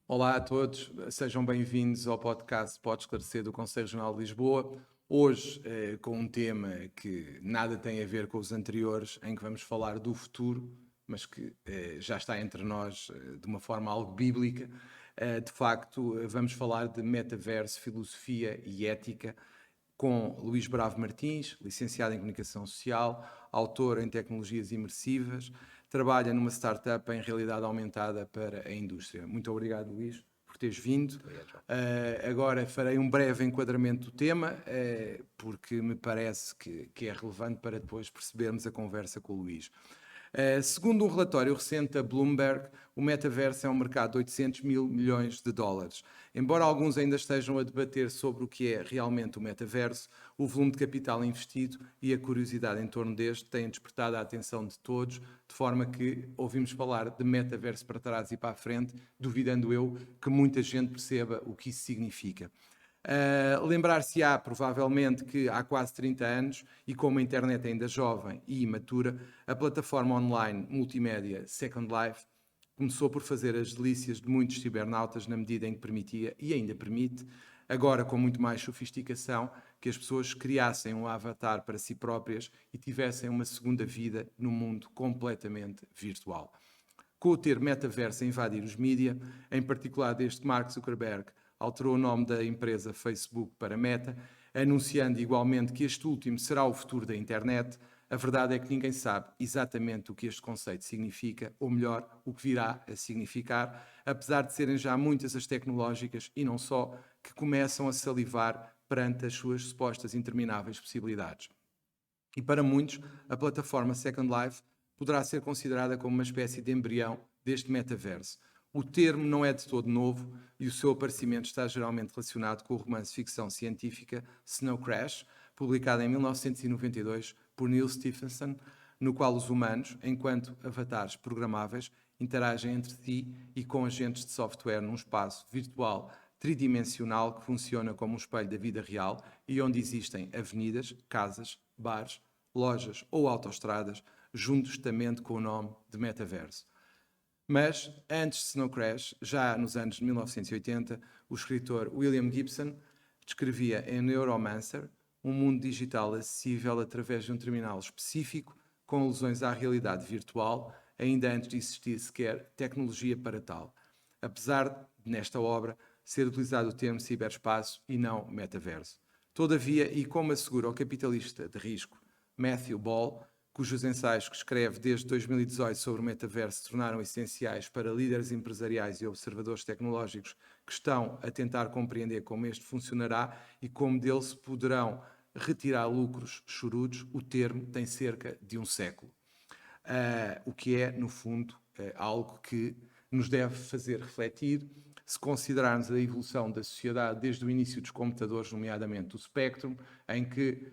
Olá a todos, sejam bem-vindos ao podcast Pode Esclarecer do Conselho Regional de Lisboa. Hoje com um tema que nada tem a ver com os anteriores, em que vamos falar do futuro, mas que já está entre nós de uma forma algo bíblica. De facto, vamos falar de metaverso, filosofia e ética, com Luís Bravo Martins, licenciado em Comunicação Social, autor em Tecnologias Imersivas, trabalha numa startup em realidade aumentada para a indústria. Muito obrigado, Luís, por teres vindo. Agora farei um breve enquadramento do tema, porque me parece que é relevante para depois percebermos a conversa com o Luís. Segundo um relatório recente da Bloomberg, o metaverso é um mercado de 800 mil milhões de dólares. Embora alguns ainda estejam a debater sobre o que é realmente o metaverso, o volume de capital investido e a curiosidade em torno deste têm despertado a atenção de todos, de forma que ouvimos falar de metaverso para trás e para a frente, duvidando eu que muita gente perceba o que isso significa. Lembrar-se-á provavelmente que há quase 30 anos, e como a internet é ainda jovem e imatura, a plataforma online multimédia Second Life começou por fazer as delícias de muitos cibernautas na medida em que permitia, e ainda permite, agora com muito mais sofisticação, que as pessoas criassem um avatar para si próprias e tivessem uma segunda vida num mundo completamente virtual. Com o termo metaverso a invadir os mídia, em particular desde que Mark Zuckerberg alterou o nome da empresa Facebook para Meta, anunciando igualmente que este último será o futuro da internet, a verdade é que ninguém sabe exatamente o que este conceito significa, ou melhor, o que virá a significar, apesar de serem já muitas as tecnológicas, e não só, que começam a salivar perante as suas supostas intermináveis possibilidades. E para muitos, a plataforma Second Life poderá ser considerada como uma espécie de embrião deste metaverso. O termo não é de todo novo e o seu aparecimento está geralmente relacionado com o romance de ficção científica Snow Crash, publicado em 1992 por Neil Stephenson, no qual os humanos, enquanto avatares programáveis, interagem entre si e com agentes de software num espaço virtual tridimensional que funciona como um espelho da vida real e onde existem avenidas, casas, bares, lojas ou autoestradas, justamente com o nome de metaverso. Mas, antes de Snow Crash, já nos anos de 1980, o escritor William Gibson descrevia em Neuromancer um mundo digital acessível através de um terminal específico com alusões à realidade virtual, ainda antes de existir sequer tecnologia para tal. Apesar de, nesta obra, ser utilizado o termo ciberespaço e não metaverso. Todavia, e como assegura o capitalista de risco Matthew Ball, cujos ensaios que escreve desde 2018 sobre o metaverso se tornaram essenciais para líderes empresariais e observadores tecnológicos que estão a tentar compreender como este funcionará e como dele se poderão retirar lucros chorudos, o termo tem cerca de um século. O que é, no fundo, algo que nos deve fazer refletir, se considerarmos a evolução da sociedade desde o início dos computadores, nomeadamente o Spectrum, em que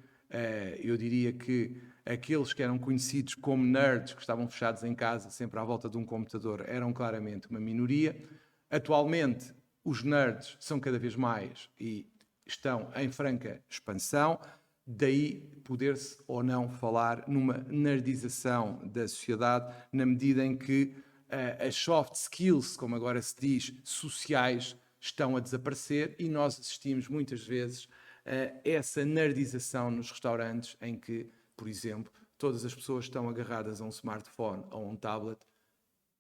eu diria que aqueles que eram conhecidos como nerds, que estavam fechados em casa, sempre à volta de um computador, eram claramente uma minoria. Atualmente, os nerds são cada vez mais e estão em franca expansão, daí poder-se ou não falar numa nerdização da sociedade, na medida em que as soft skills, como agora se diz, sociais, estão a desaparecer e nós assistimos muitas vezes essa nerdização nos restaurantes em que, por exemplo, todas as pessoas estão agarradas a um smartphone ou a um tablet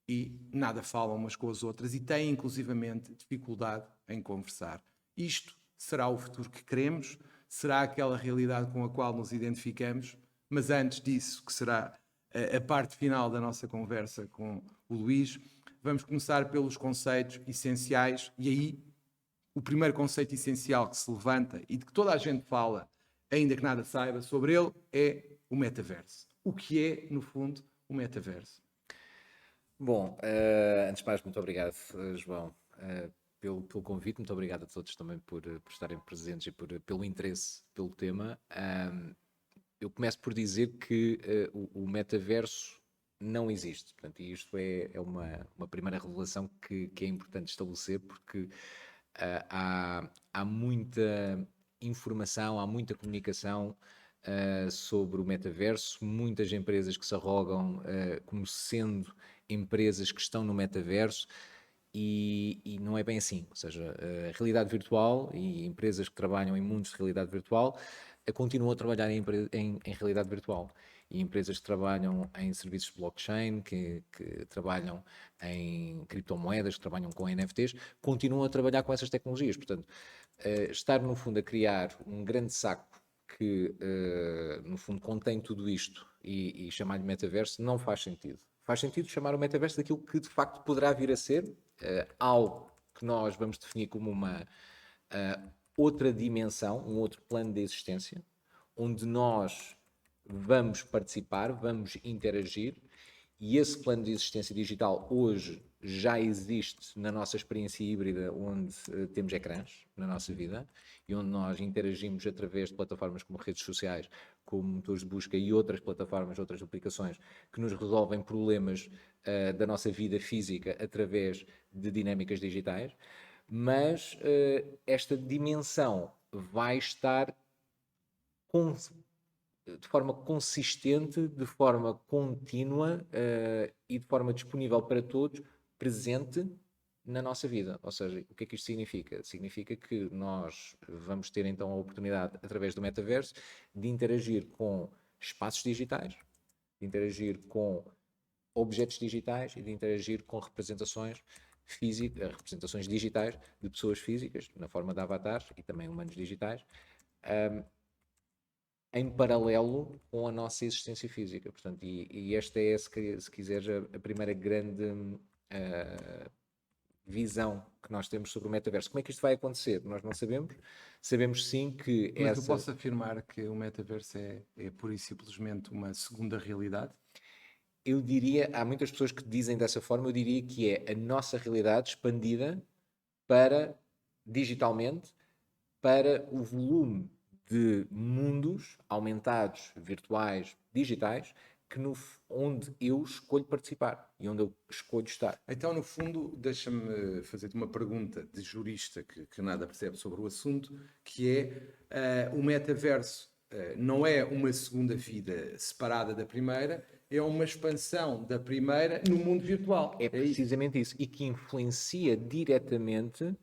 e nada falam umas com as outras e têm inclusivamente dificuldade em conversar. Isto será o futuro que queremos? Será aquela realidade com a qual nos identificamos? Mas antes disso, que será a parte final da nossa conversa com o Luís, vamos começar pelos conceitos essenciais e aí o primeiro conceito essencial que se levanta e de que toda a gente fala, ainda que nada saiba sobre ele, é o metaverso. O que é, no fundo, o metaverso? Bom, antes de mais, muito obrigado, João, pelo convite. Muito obrigado a todos também por estarem presentes e pelo interesse pelo tema. Eu começo por dizer que o metaverso não existe. Portanto, e isto é uma primeira revelação que é importante estabelecer, porque há muita informação, há muita comunicação sobre o metaverso, muitas empresas que se arrogam como sendo empresas que estão no metaverso e não é bem assim. Ou seja, a realidade virtual e empresas que trabalham em mundos de realidade virtual continuam a trabalhar em realidade virtual. E empresas que trabalham em serviços de blockchain, que trabalham em criptomoedas, que trabalham com NFTs, continuam a trabalhar com essas tecnologias. Portanto, estar no fundo a criar um grande saco que no fundo contém tudo isto e chamar-lhe metaverso não faz sentido. Faz sentido chamar o metaverso daquilo que de facto poderá vir a ser, algo que nós vamos definir como uma outra dimensão, um outro plano de existência, onde nós vamos participar, vamos interagir, e esse plano de existência digital hoje já existe na nossa experiência híbrida, onde temos ecrãs na nossa vida e onde nós interagimos através de plataformas como redes sociais, como motores de busca e outras plataformas, outras aplicações que nos resolvem problemas da nossa vida física através de dinâmicas digitais. Mas esta dimensão vai estar de forma consistente, de forma contínua e de forma disponível para todos, presente na nossa vida. Ou seja, o que é que isto significa? Significa que nós vamos ter então a oportunidade, através do metaverso, de interagir com espaços digitais, de interagir com objetos digitais e de interagir com representações físicas, representações digitais de pessoas físicas, na forma de avatares e também humanos digitais, em paralelo com a nossa existência física. Portanto, e esta é, se quiseres, a primeira grande visão que nós temos sobre o metaverso. Como é que isto vai acontecer? Nós não sabemos. Sabemos sim que Mas eu posso afirmar que o metaverso é pura e simplesmente uma segunda realidade? Eu diria, há muitas pessoas que dizem dessa forma, eu diria que é a nossa realidade expandida para, digitalmente, para o volume de mundos aumentados, virtuais, digitais, onde eu escolho participar e onde eu escolho estar. Então, no fundo, deixa-me fazer-te uma pergunta de jurista que nada percebe sobre o assunto, que é o metaverso não é uma segunda vida separada da primeira, é uma expansão da primeira no mundo virtual. É precisamente isso. E que influencia diretamente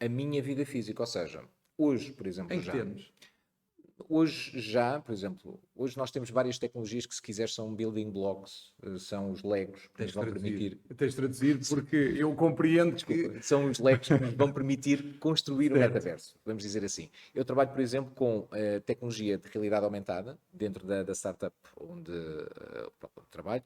a minha vida física. Ou seja, hoje, por exemplo, Em que termos? Hoje já, por exemplo, hoje nós temos várias tecnologias que, se quiser, são building blocks, são os Legos que nos vão permitir. Tens de traduzir porque eu compreendo Desculpa, são os Legos que nos vão permitir construir o metaverso, vamos dizer assim. Eu trabalho, por exemplo, com tecnologia de realidade aumentada dentro da startup onde trabalho,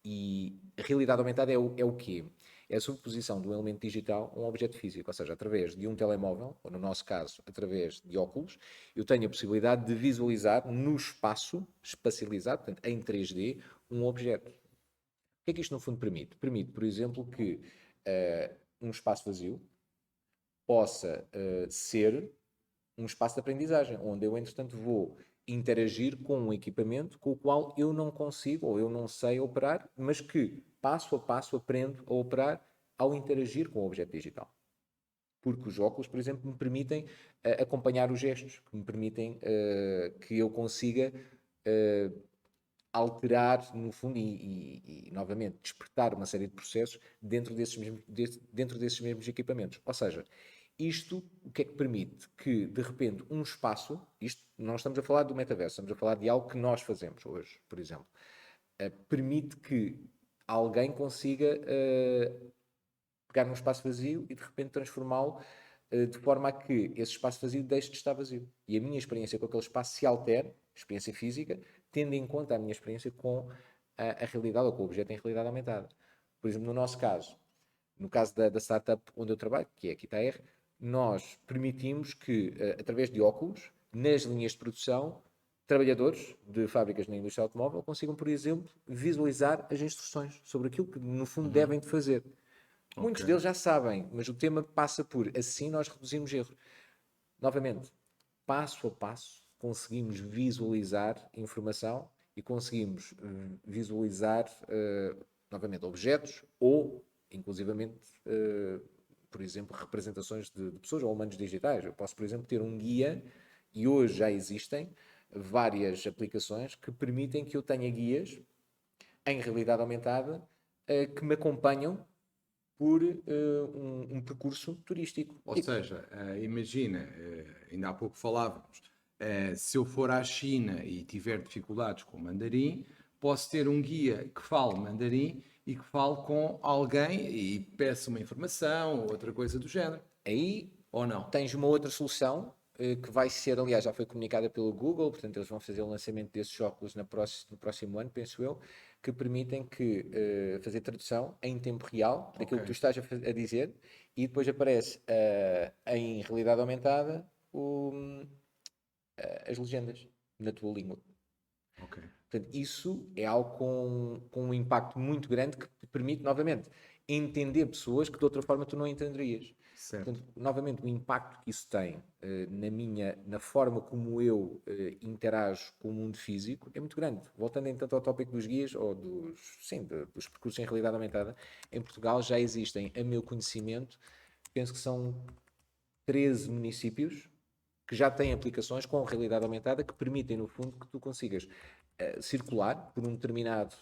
e a realidade aumentada é o quê? É a sobreposição de um elemento digital a um objeto físico, ou seja, através de um telemóvel, ou no nosso caso, através de óculos, eu tenho a possibilidade de visualizar no espaço, espacializado, portanto, em 3D, um objeto. O que é que isto no fundo permite? Permite, por exemplo, que um espaço vazio possa ser um espaço de aprendizagem, onde eu, entretanto, vou interagir com um equipamento com o qual eu não consigo ou eu não sei operar, mas que passo a passo aprendo a operar ao interagir com o objeto digital. Porque os óculos, por exemplo, me permitem acompanhar os gestos, que me permitem que eu consiga alterar, no fundo, e novamente, despertar uma série de processos dentro desses mesmos equipamentos. Ou seja, isto o que é que permite? Que, de repente, um espaço, isto não estamos a falar do metaverso, estamos a falar de algo que nós fazemos hoje, por exemplo, permite que alguém consiga pegar num espaço vazio e, de repente, transformá-lo de forma a que esse espaço vazio deixe de estar vazio. E a minha experiência com aquele espaço se altere, experiência física, tendo em conta a minha experiência com a realidade ou com o objeto em realidade aumentada. Por exemplo, no nosso caso, no caso da startup onde eu trabalho, que é a KitaR, nós permitimos que, através de óculos, nas linhas de produção, trabalhadores de fábricas na indústria automóvel consigam, por exemplo, visualizar as instruções sobre aquilo que, no fundo, devem de fazer. Muitos deles já sabem, mas o tema passa por assim nós reduzimos erros. Novamente, passo a passo, conseguimos visualizar informação e conseguimos visualizar, novamente, objetos ou, inclusivamente, por exemplo, representações de pessoas ou humanos digitais. Eu posso, por exemplo, ter um guia, e hoje já existem, várias aplicações que permitem que eu tenha guias em realidade aumentada que me acompanham por um percurso turístico. Ou seja, imagina, ainda há pouco falávamos, se eu for à China e tiver dificuldades com o mandarim, posso ter um guia que fale mandarim e que fale com alguém e peça uma informação ou outra coisa do género, Aí ou não? tens uma outra solução que vai ser, aliás, já foi comunicada pelo Google, portanto eles vão fazer o lançamento desses óculos no próximo ano, penso eu, que permitem que fazer tradução em tempo real daquilo que tu Ok, estás a dizer e depois aparece em realidade aumentada as legendas na tua língua. ok. Portanto, isso é algo com um impacto muito grande que te permite, novamente, entender pessoas que de outra forma tu não entenderias. Certo. Portanto, novamente, o impacto que isso tem na forma como eu interajo com o mundo físico é muito grande. Voltando então ao tópico dos guias, ou dos percursos em realidade aumentada, em Portugal já existem, a meu conhecimento, penso que são 13 municípios que já têm aplicações com realidade aumentada que permitem, no fundo, que tu consigas circular por um determinado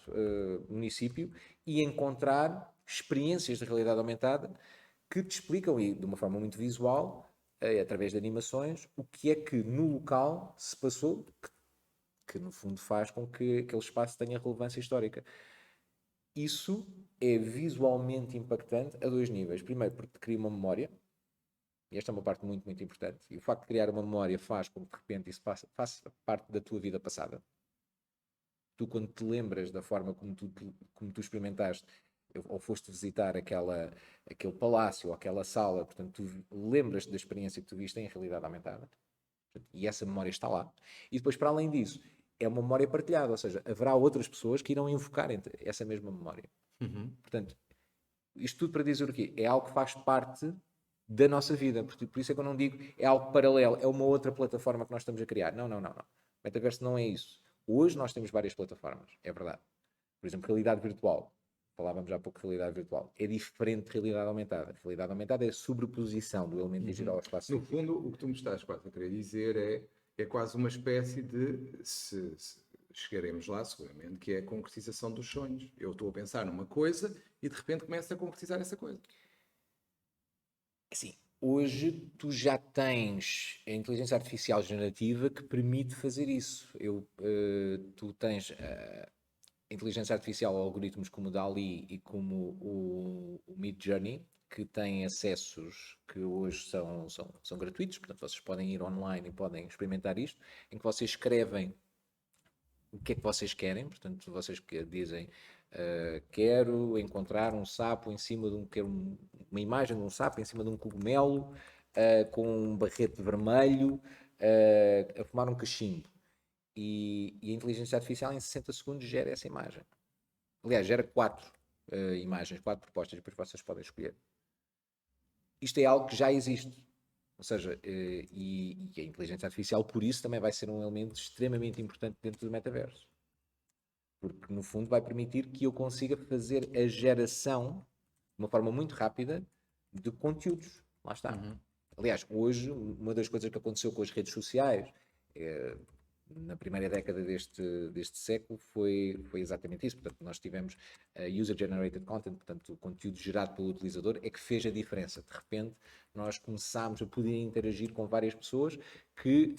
município e encontrar experiências de realidade aumentada que te explicam, e de uma forma muito visual, através de animações, o que é que no local se passou, que no fundo faz com que aquele espaço tenha relevância histórica. Isso é visualmente impactante a dois níveis. Primeiro, porque te cria uma memória, e esta é uma parte muito, muito importante. E o facto de criar uma memória faz com que de repente isso faça parte da tua vida passada. Tu, quando te lembras da forma como tu experimentaste, ou foste visitar aquele palácio ou aquela sala, portanto, tu lembras-te da experiência que tu viste em realidade aumentada. E essa memória está lá. E depois, para além disso, é uma memória partilhada, ou seja, haverá outras pessoas que irão invocar essa mesma memória. Uhum. Portanto, isto tudo para dizer o quê? É algo que faz parte da nossa vida. Por isso é que eu não digo é algo paralelo, é uma outra plataforma que nós estamos a criar. Não, não, não, não. Metaverso não é isso. Hoje nós temos várias plataformas, é verdade. Por exemplo, realidade virtual. Falávamos há pouco de realidade virtual. É diferente de realidade aumentada. Realidade aumentada é a sobreposição do elemento digital ao espaço No físico. fundo, o que tu me estás quase a querer dizer é quase uma espécie de, se chegaremos lá seguramente, que é a concretização dos sonhos. Eu estou a pensar numa coisa e de repente começo a concretizar essa coisa. Assim, hoje tu já tens a inteligência artificial generativa que permite fazer isso. Tu tens inteligência artificial, algoritmos como o DALL-E e como o Midjourney, que têm acessos que hoje são gratuitos, portanto vocês podem ir online e podem experimentar isto, em que vocês escrevem o que é que vocês querem, portanto vocês que dizem quero encontrar um sapo em cima de uma imagem de um sapo em cima de um cogumelo com um barrete vermelho a fumar um cachimbo e a inteligência artificial em 60 segundos gera essa imagem. Aliás, gera quatro imagens, quatro propostas, e depois vocês podem escolher. Isto é algo que já existe. Ou seja, e a inteligência artificial, por isso, também vai ser um elemento extremamente importante dentro do metaverso. Porque, no fundo, vai permitir que eu consiga fazer a geração, de uma forma muito rápida, de conteúdos. Lá está. Uhum. Aliás, hoje, uma das coisas que aconteceu com as redes sociais, na primeira década deste século, foi exatamente isso. Portanto, nós tivemos user-generated content, portanto, o conteúdo gerado pelo utilizador, é que fez a diferença. De repente, nós começámos a poder interagir com várias pessoas que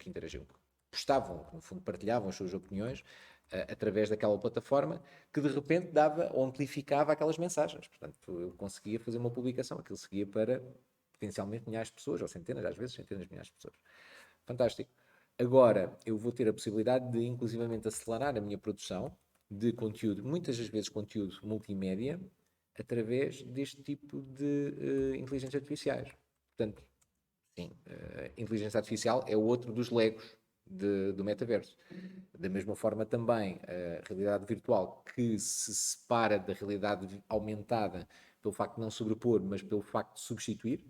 interagiam, postavam, no fundo, partilhavam as suas opiniões através daquela plataforma que de repente dava ou amplificava aquelas mensagens. Portanto, eu conseguia fazer uma publicação, aquilo seguia para potencialmente milhares de pessoas, ou centenas, às vezes centenas de milhares de pessoas. Fantástico. Agora, eu vou ter a possibilidade de, inclusivamente, acelerar a minha produção de conteúdo, muitas das vezes conteúdo multimédia, através deste tipo de inteligências artificiais. Portanto, sim, inteligência artificial é outro dos legos do metaverso. Da mesma forma também a realidade virtual que se separa da realidade aumentada pelo facto de não sobrepor, mas pelo facto de substituir.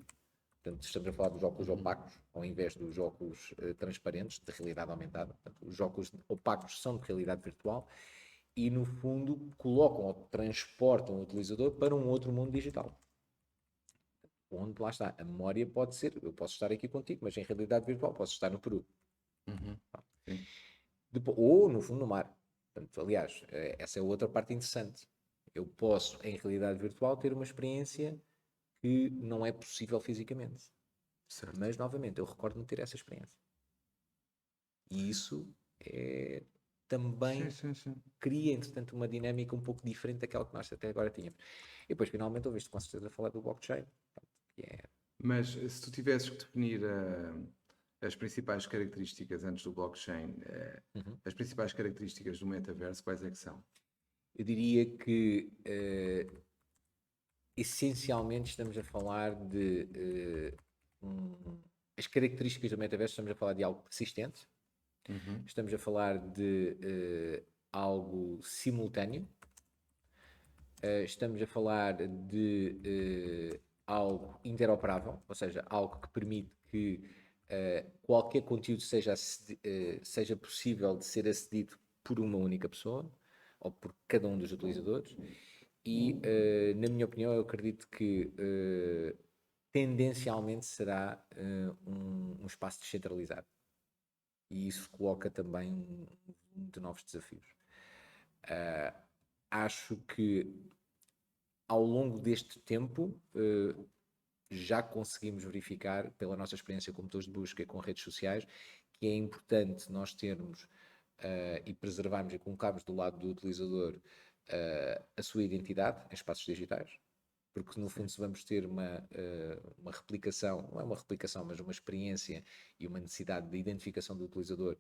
Portanto, estamos a falar dos óculos opacos, ao invés dos óculos transparentes de realidade aumentada. Portanto, os óculos opacos são de realidade virtual e, no fundo, colocam ou transportam o utilizador para um outro mundo digital. Onde, lá está, a memória pode ser, eu posso estar aqui contigo, mas em realidade virtual posso estar no Peru. Uhum. Sim. Ou, no fundo, no mar. Portanto, aliás, essa é outra parte interessante. Eu posso, em realidade virtual, ter uma experiência que não é possível fisicamente. Certo. Mas, novamente, eu recordo-me de ter essa experiência. E isso é, Sim, também sim, sim. cria, entretanto, uma dinâmica um pouco diferente daquela que nós até agora tínhamos. E depois, finalmente, ouviste com certeza falar do blockchain, que é, Mas se tu tivesses que definir as principais características antes do blockchain, as principais características do metaverso, quais é que são? eu diria que essencialmente estamos a falar de as características do metaverso, estamos a falar de algo persistente, Uhum. estamos a falar de algo simultâneo, estamos a falar de algo interoperável, ou seja, algo que permite que qualquer conteúdo seja possível de ser acedido por uma única pessoa ou por cada um dos utilizadores. E, na minha opinião, eu acredito que tendencialmente será um espaço descentralizado. E isso coloca também de novos desafios. Acho que ao longo deste tempo já conseguimos verificar, pela nossa experiência com motores de busca e com redes sociais, que é importante nós termos e preservarmos e colocarmos do lado do utilizador a sua identidade em espaços digitais, porque no fundo Sim. se vamos ter uma replicação, não é uma replicação, mas uma experiência e uma necessidade de identificação do utilizador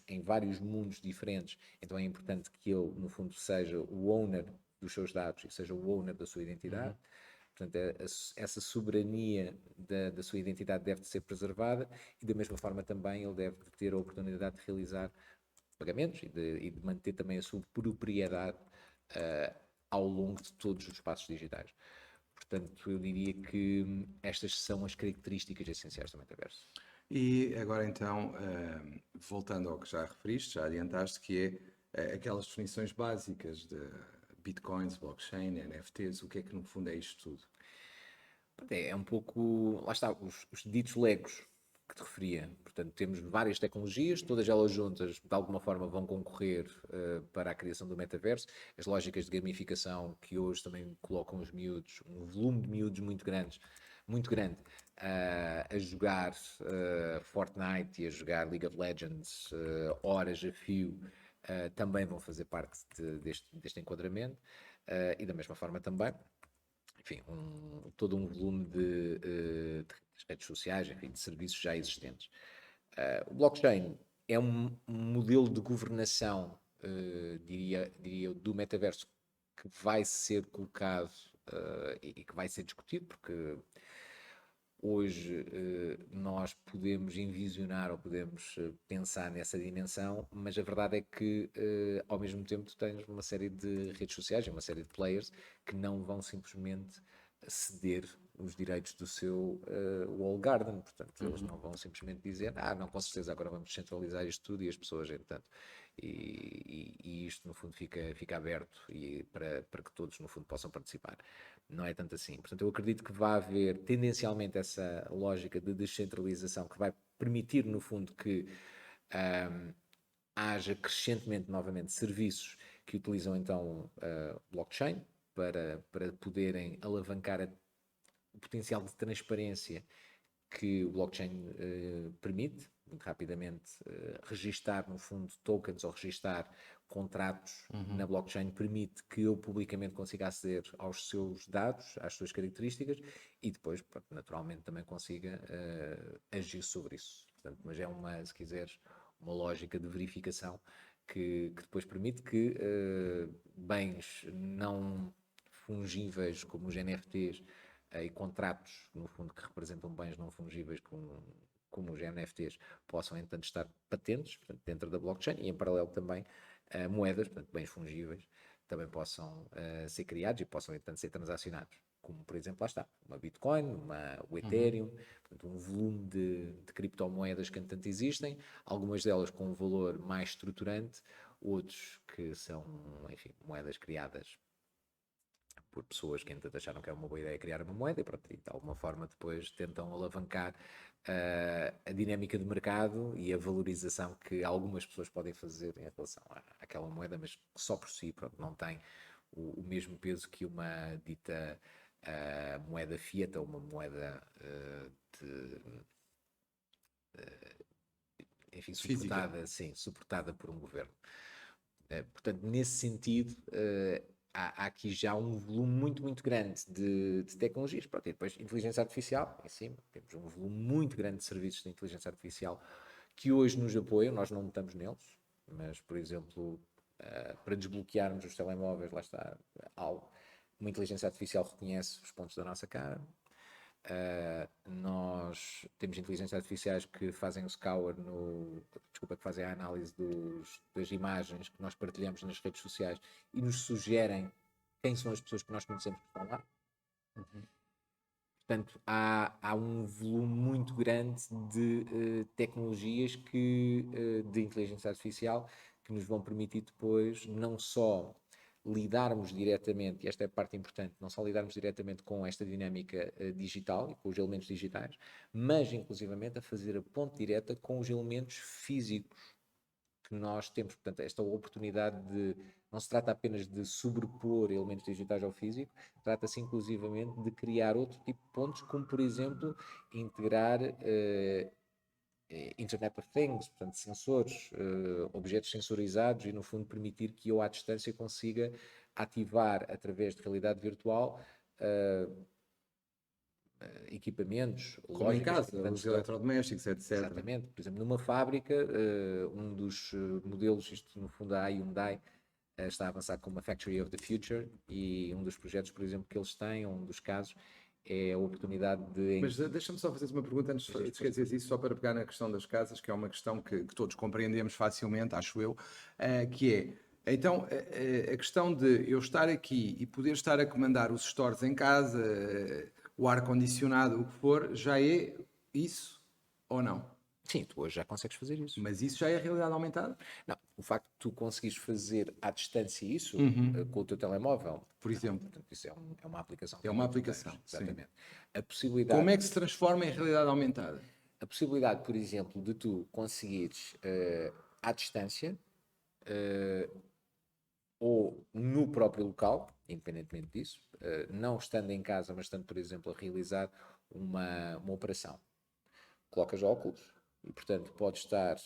em vários mundos diferentes, então é importante que ele no fundo seja o owner dos seus dados e seja o owner da sua identidade. Uhum. Portanto, essa soberania da sua identidade deve ser preservada e da mesma forma também ele deve ter a oportunidade de realizar pagamentos e de manter também a sua propriedade ao longo de todos os espaços digitais. Portanto, eu diria que estas são as características essenciais do metaverso. E agora então, voltando ao que já referiste, já adiantaste, que é aquelas definições básicas de bitcoins, blockchain, NFTs, o que é que no fundo é isto tudo? É um pouco, lá está, os ditos legos que te referia. Portanto, temos várias tecnologias, todas elas juntas, de alguma forma, vão concorrer para a criação do metaverso. As lógicas de gamificação que hoje também colocam os miúdos, um volume de miúdos muito grande, a jogar Fortnite e a jogar League of Legends horas a fio, também vão fazer parte deste enquadramento. E da mesma forma também enfim, todo um volume de redes sociais, enfim, de serviços já existentes. O blockchain é um modelo de governação, diria eu, do metaverso que vai ser colocado e que vai ser discutido, porque hoje nós podemos envisionar ou podemos pensar nessa dimensão, mas a verdade é que ao mesmo tempo tu tens uma série de redes sociais, uma série de players que não vão simplesmente ceder os direitos do seu wall garden, portanto eles não vão simplesmente dizer, não, com certeza agora vamos centralizar isto tudo e as pessoas, entretanto, e isto no fundo fica aberto e para que todos no fundo possam participar. Não é tanto assim. Portanto, eu acredito que vai haver tendencialmente essa lógica de descentralização que vai permitir, no fundo, que haja crescentemente, novamente, serviços que utilizam então blockchain para poderem alavancar o potencial de transparência que o blockchain permite, muito rapidamente, registar, no fundo, tokens ou registar contratos na blockchain permite que eu publicamente consiga aceder aos seus dados, às suas características e depois, pronto, naturalmente, também consiga agir sobre isso. Portanto, mas é se quiseres, uma lógica de verificação que depois permite que bens não fungíveis como os NFTs e contratos, no fundo, que representam bens não fungíveis como os NFTs, possam, entanto, estar patentes, portanto, dentro da blockchain e, em paralelo, também moedas, portanto, bens fungíveis, também possam ser criados e possam, entanto, ser transacionados. Como, por exemplo, lá está, uma Bitcoin, o Uhum. Ethereum, portanto, um volume de criptomoedas que, entanto, existem, algumas delas com um valor mais estruturante, outros que são, enfim, moedas criadas por pessoas que ainda acharam que é uma boa ideia criar uma moeda e, pronto, e de alguma forma depois tentam alavancar a dinâmica de mercado e a valorização que algumas pessoas podem fazer em relação àquela moeda, mas que só por si, pronto, não tem o mesmo peso que uma dita moeda fiat ou uma moeda enfim, Física. suportada, sim, suportada por um governo. Portanto, nesse sentido, há aqui já um volume muito, muito grande de tecnologias. Pronto, e depois, inteligência artificial, em cima, temos um volume muito grande de serviços de inteligência artificial que hoje nos apoiam, nós não estamos neles, mas, por exemplo, para desbloquearmos os telemóveis, lá está, uma inteligência artificial reconhece os pontos da nossa cara. Nós temos inteligências artificiais que fazem o scour que fazem a análise das imagens que nós partilhamos nas redes sociais e nos sugerem quem são as pessoas que nós conhecemos que estão lá. Portanto, há um volume muito grande de tecnologias de inteligência artificial que nos vão permitir depois não só lidarmos diretamente, e esta é a parte importante, não só lidarmos diretamente com esta dinâmica digital e com os elementos digitais, mas inclusivamente a fazer a ponte direta com os elementos físicos que nós temos. Portanto, esta oportunidade não se trata apenas de sobrepor elementos digitais ao físico, trata-se inclusivamente de criar outro tipo de pontos, como por exemplo, integrar Internet of Things, portanto, sensores, objetos sensorizados e, no fundo, permitir que eu, à distância, consiga ativar, através de realidade virtual, equipamentos, Como em lógicas casa, importantes os eletrodomésticos, etc. exatamente. Por exemplo, numa fábrica, um dos modelos, isto no fundo a Hyundai, está a avançar com uma Factory of the Future e um dos projetos, por exemplo, que eles têm, um dos casos, é a oportunidade de... Mas deixa-me só fazer uma pergunta antes de esqueceres isso, só para pegar na questão das casas, que é uma questão que todos compreendemos facilmente, acho eu, que é, então, a questão de eu estar aqui e poder estar a comandar os stores em casa, o ar-condicionado, o que for, já é isso ou não? Sim, tu hoje já consegues fazer isso. Mas isso já é realidade aumentada? Não, o facto de tu conseguires fazer à distância isso com o teu telemóvel, Por exemplo, portanto, isso é uma aplicação que é tu uma tens, aplicação, sim. exatamente. Como é que se transforma em realidade aumentada? A possibilidade, por exemplo, de tu conseguires à distância ou no próprio local, independentemente disso, não estando em casa, mas estando, por exemplo, a realizar uma operação. Colocas óculos e, portanto, podes estar.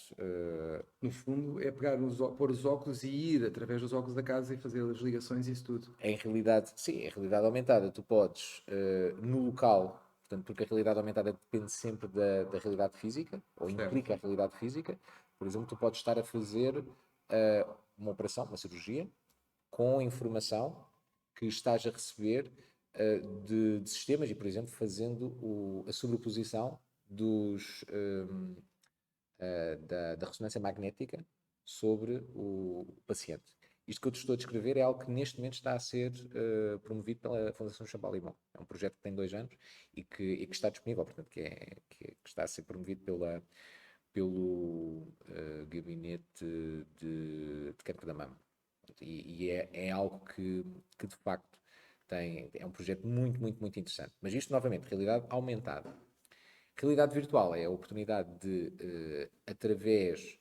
No fundo, é pegar pôr os óculos e ir através dos óculos da casa e fazer as ligações e isso tudo. Em realidade, sim, em realidade aumentada, tu podes, no local, portanto, porque a realidade aumentada depende sempre da realidade física, ou Certo. implica a realidade física. Por exemplo, tu podes estar a fazer uma operação, uma cirurgia, com informação que estás a receber de sistemas e, por exemplo, fazendo a sobreposição da ressonância magnética sobre o paciente. Isto que eu te estou a descrever é algo que neste momento está a ser promovido pela Fundação Champalimaud. É um projeto que tem 2 anos e que está disponível, portanto, que está a ser promovido pelo gabinete de cancro da mama. E é algo que de facto é um projeto muito, muito, muito interessante. Mas isto, novamente, realidade aumentada. Realidade virtual é a oportunidade de, através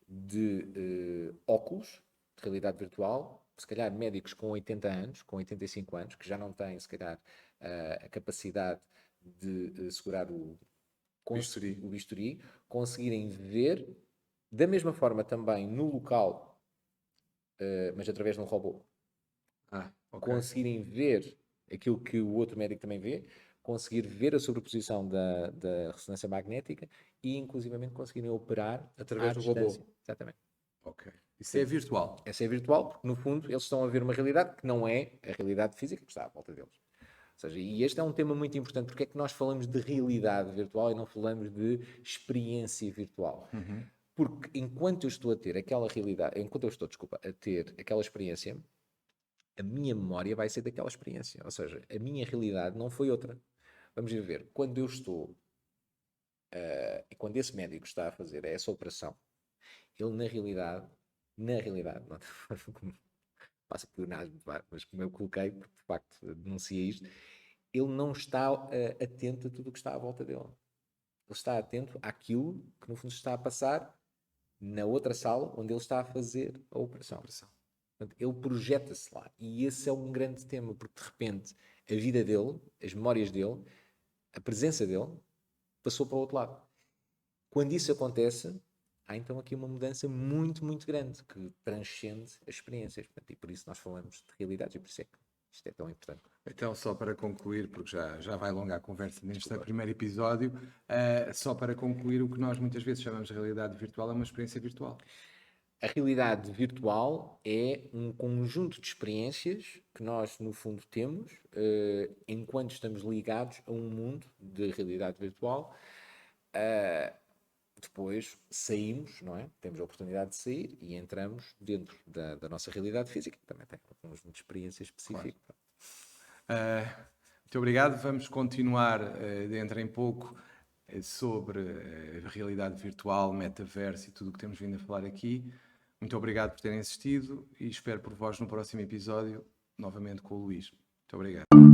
de óculos de realidade virtual, se calhar médicos com 80 anos, com 85 anos, que já não têm, se calhar, a capacidade de segurar o bisturi, conseguirem ver, da mesma forma também no local, mas através de um robô, Ok. conseguirem ver aquilo que o outro médico também vê, conseguir ver a sobreposição da ressonância magnética e, inclusivamente, conseguirem operar Através à do robô. distância. Exatamente. Ok. Isso é virtual. Essa é virtual, porque, no fundo, eles estão a ver uma realidade que não é a realidade física que está à volta deles. Ou seja, e este é um tema muito importante, porque é que nós falamos de realidade virtual e não falamos de experiência virtual. Porque enquanto eu estou a ter aquela realidade, enquanto eu estou, desculpa, a ter aquela experiência, a minha memória vai ser daquela experiência. Ou seja, a minha realidade não foi outra. Vamos ver, quando eu estou, e quando esse médico está a fazer essa operação, ele na realidade, não, passa por pleonasmo, mas como eu coloquei, porque de facto denuncia isto, ele não está atento a tudo o que está à volta dele. Ele está atento àquilo que no fundo está a passar na outra sala onde ele está a fazer a operação. Portanto, ele projeta-se lá. E esse é um grande tema, porque de repente a vida dele, as memórias dele, a presença dele, passou para o outro lado. Quando isso acontece, há então aqui uma mudança muito, muito grande que transcende as experiências. Portanto, e por isso nós falamos de realidades e por isso é que isto é tão importante. Então, só para concluir, porque já vai longa a conversa neste primeiro episódio, só para concluir, o que nós muitas vezes chamamos de realidade virtual é uma experiência virtual. A realidade virtual é um conjunto de experiências que nós, no fundo, temos enquanto estamos ligados a um mundo de realidade virtual. Depois saímos, não é? Temos a oportunidade de sair e entramos dentro da nossa realidade física, que também tem um conjunto de experiências específico. Muito obrigado. Vamos continuar dentro em pouco sobre a realidade virtual, metaverso e tudo o que temos vindo a falar aqui. Muito obrigado por terem assistido e espero por vós no próximo episódio, novamente com o Luís. Muito obrigado.